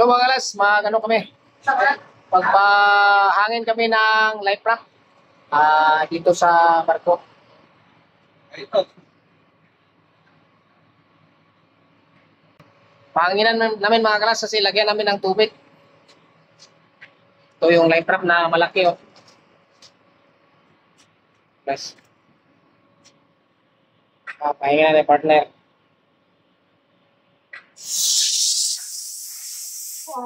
So mga kalas, ano kami, pagpahangin kami ng life raft dito sa barko. Pahanginan namin mga kalas kasi lagyan namin ng tubig. Ito yung life raft na malaki oh. Guys. Pahinga na partner. So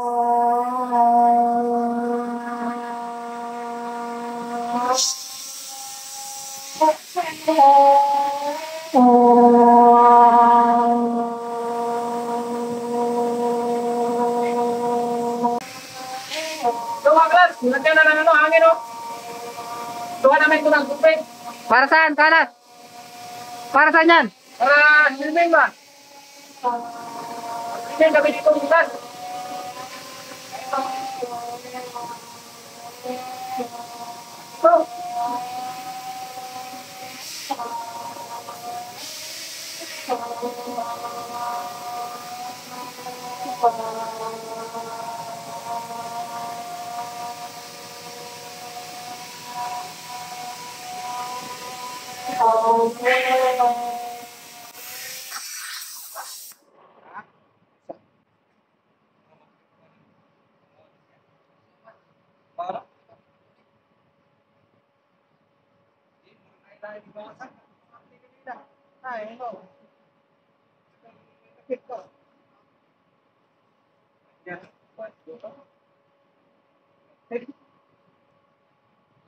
mga klas, lagyan na ng hangin oh. Tuwa namin ito ng tubig. Para saan, kanas? Para saan yan? Para swimming ba? Swimming kami dito bukas. So,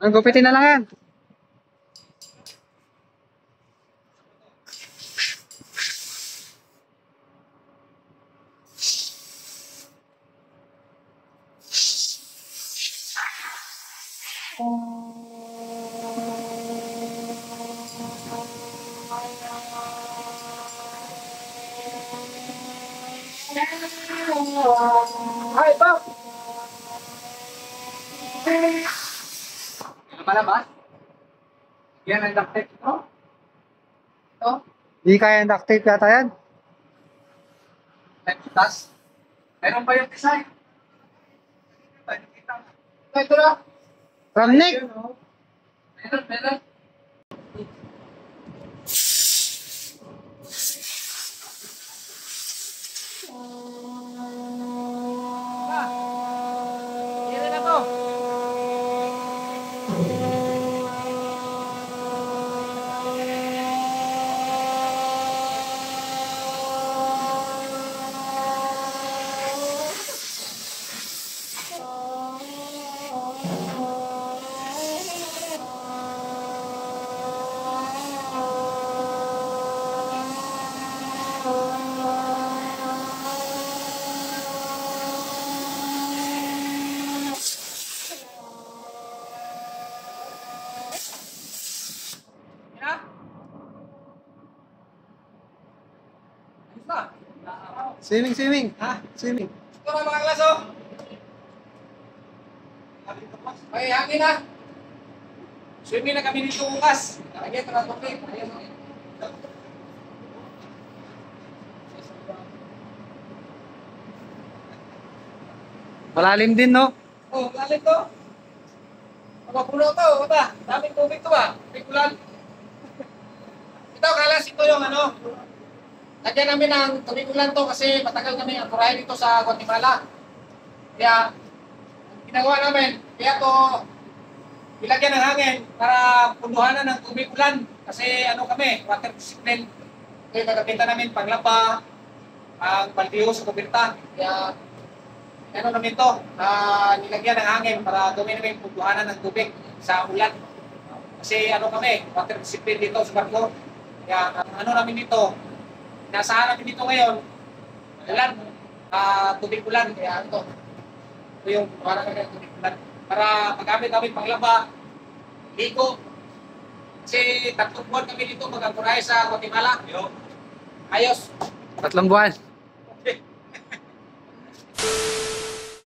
Ang gupitin na lang yan. ay pa. Ano pala ba? Yan ang duct tape. Oh. Ito. Di kaya duct tape yata yan. May butas. Meron pa yung design. Ito na. From Nick. Meron. Yan na to. Swimming. Ha? Swimming. Ito na mga klaso. May hangin na. Swimming na kami dito bukas. Lagyan ka na tubig. Malalim din, no? Oh, lalim to. Mapuno to. Ba? Daming tubig to ba? Pikulan. Ito, kalas ito yung ano. Lagyan namin ng tubig ulan to kasi matagal kami akurahin dito sa Guatemala. Kaya, ginagawa namin, kaya to ilagyan ng hangin para punduhanan ng tubig ulan. Kasi ano kami, water discipline. Kaya gagamitan namin panglaba, ang baldiyo sa kubirta. Kaya, ano namin to, nilagyan ng hangin para gawin namin punduhanan ng tubig sa ulan. Kasi ano kami, water discipline dito sa barko. Kaya ano namin dito, nasahan namin dito ngayon, ulan, tubig ulan, kaya ito yung para kami tubig ulan. Para magamit namin panglaba, ligo. Kasi 3 buwan kami dito mag-angkorahe sa Guatemala. Ayos. 3 buwan.